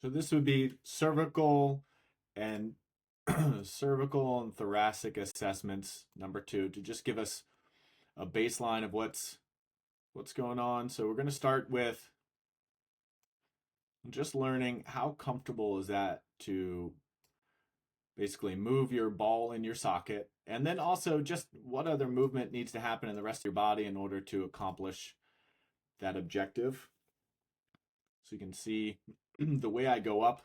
So this would be and cervical and thoracic assessments, number 2, to just give us a baseline of what's going on. So we're going to start with just learning how comfortable is that to basically move your ball in your socket, and then also just what other movement needs to happen in the rest of your body in order to accomplish that objective. So you can see the way I go up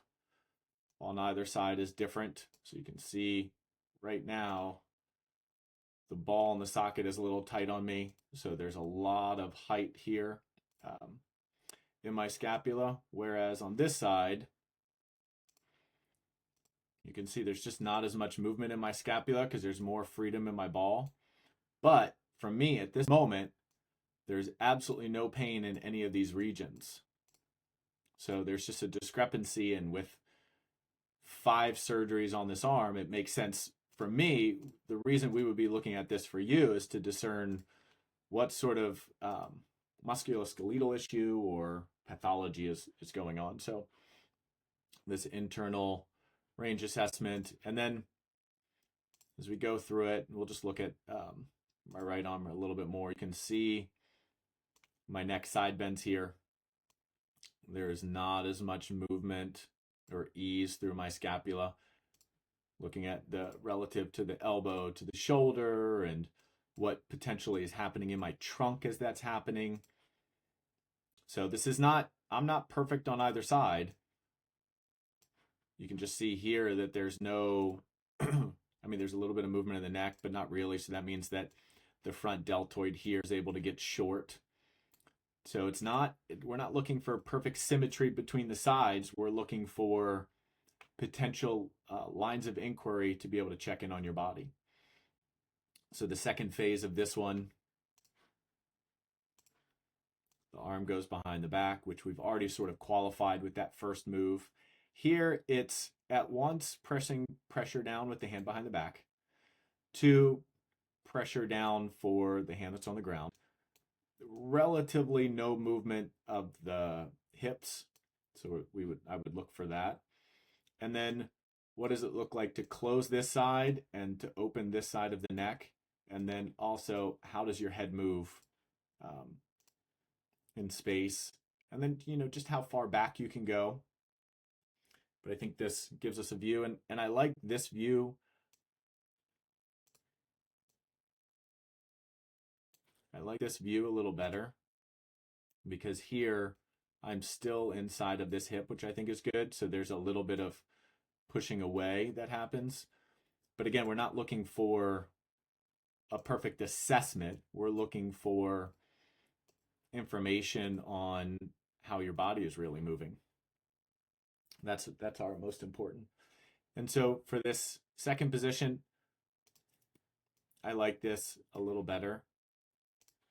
on either side is different. So you can see right now the ball in the socket is a little tight on me. So there's a lot of height here in my scapula. Whereas on this side, you can see there's just not as much movement in my scapula because there's more freedom in my ball. But for me at this moment, there's absolutely no pain in any of these regions. So there's just a discrepancy, and with 5 surgeries on this arm, it makes sense for me. The reason we would be looking at this for you is to discern what sort of musculoskeletal issue or pathology is going on. So this internal range assessment, and then as we go through it, we'll just look at my right arm a little bit more. You can see my neck side bends here. There is not as much movement or ease through my scapula. Looking at the relative to the elbow to the shoulder and what potentially is happening in my trunk as that's happening. So this is not, I'm not perfect on either side. You can just see here that there's no, I mean, there's a little bit of movement in the neck, but not really. So that means that the front deltoid here is able to get short. So it's not, we're not looking for perfect symmetry between the sides. We're looking for potential lines of inquiry to be able to check in on your body. So the second phase of this one, the arm goes behind the back, which we've already sort of qualified with that first move. Here, it's at once pressing pressure down with the hand behind the back, 2, pressure down for the hand that's on the ground. Relatively no movement of the hips, so I would look for that. And then what does it look like to close this side and to open this side of the neck? And then also, how does your head move in space? And then, just how far back you can go. But I think this gives us a view, and I like this view. I like this view a little better because here I'm still inside of this hip, which I think is good. So there's a little bit of pushing away that happens. But again, we're not looking for a perfect assessment. We're looking for information on how your body is really moving. That's our most important. And so for this second position, I like this a little better.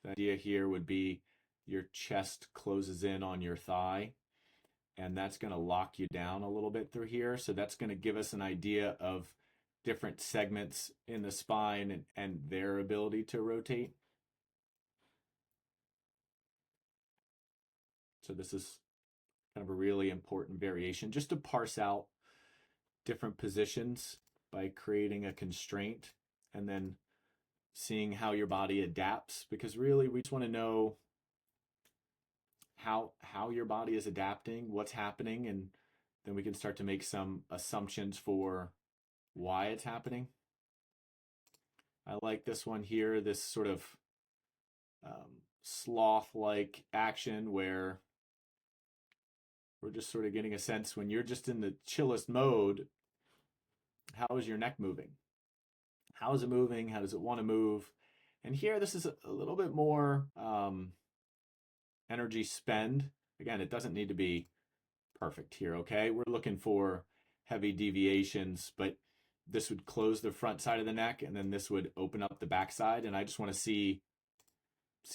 The idea here would be your chest closes in on your thigh, and that's going to lock you down a little bit through here. So that's going to give us an idea of different segments in the spine and their ability to rotate. So this is kind of a really important variation, just to parse out different positions by creating a constraint and then seeing how your body adapts, because really we just want to know how your body is adapting, what's happening, and then we can start to make some assumptions for why it's happening. I like this one here, this sort of sloth-like action where we're just sort of getting a sense when you're just in the chillest mode, how is your neck moving? How is it moving? How does it want to move? And here, this is a little bit more energy spend. Again, it doesn't need to be perfect here, okay? We're looking for heavy deviations, but this would close the front side of the neck, and then this would open up the back side. And I just want to see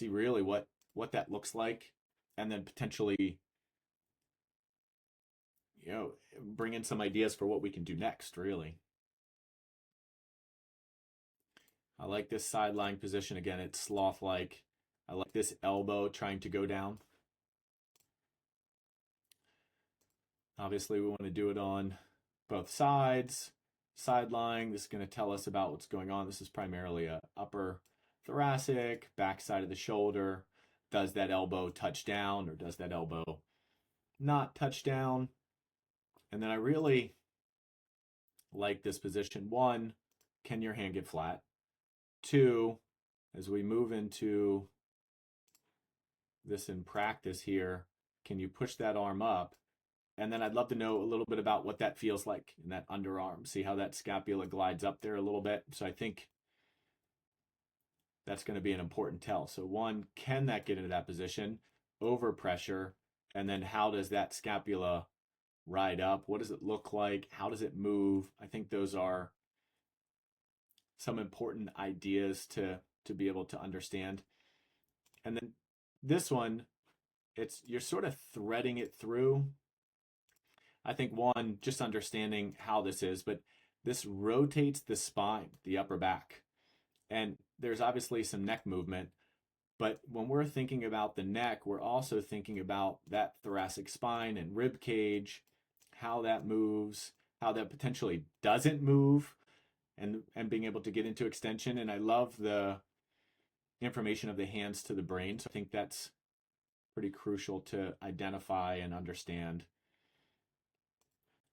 really what that looks like, and then potentially, bring in some ideas for what we can do next, really. I like this sideline position. Again, it's sloth-like. I like this elbow trying to go down. Obviously, we want to do it on both sides. Side lying, this is going to tell us about what's going on. This is primarily a upper thoracic, back side of the shoulder. Does that elbow touch down or does that elbow not touch down? And then I really like this position. One, can your hand get flat? Two, as we move into this in practice here, can you push that arm up? And then I'd love to know a little bit about what that feels like in that underarm. See how that scapula glides up there a little bit. So I think that's going to be an important tell. So one, can that get into that position? Over pressure. And then how does that scapula ride up? What does it look like? How does it move? I think those are some important ideas to be able to understand. And then this one, you're sort of threading it through. I think one, just understanding how this is, but this rotates the spine, the upper back. And there's obviously some neck movement, but when we're thinking about the neck, we're also thinking about that thoracic spine and rib cage, how that moves, how that potentially doesn't move, and being able to get into extension. And I love the information of the hands to the brain. So I think that's pretty crucial to identify and understand.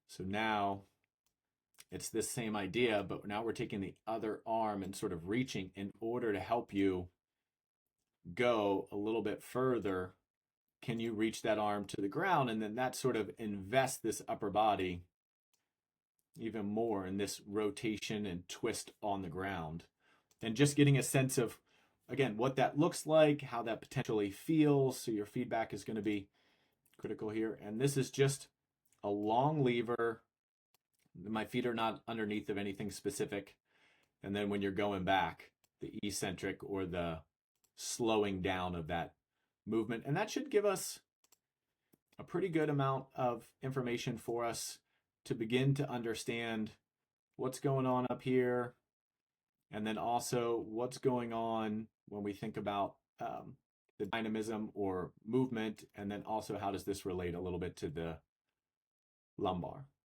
So now it's this same idea, but now we're taking the other arm and sort of reaching in order to help you go a little bit further. Can you reach that arm to the ground? And then that sort of invests this upper body even more in this rotation and twist on the ground. And just getting a sense of, again, what that looks like, how that potentially feels. So your feedback is going to be critical here. And this is just a long lever. My feet are not underneath of anything specific. And then when you're going back, the eccentric or the slowing down of that movement. And that should give us a pretty good amount of information for us to begin to understand what's going on up here. And then also what's going on when we think about the dynamism or movement. And then also how does this relate a little bit to the lumbar.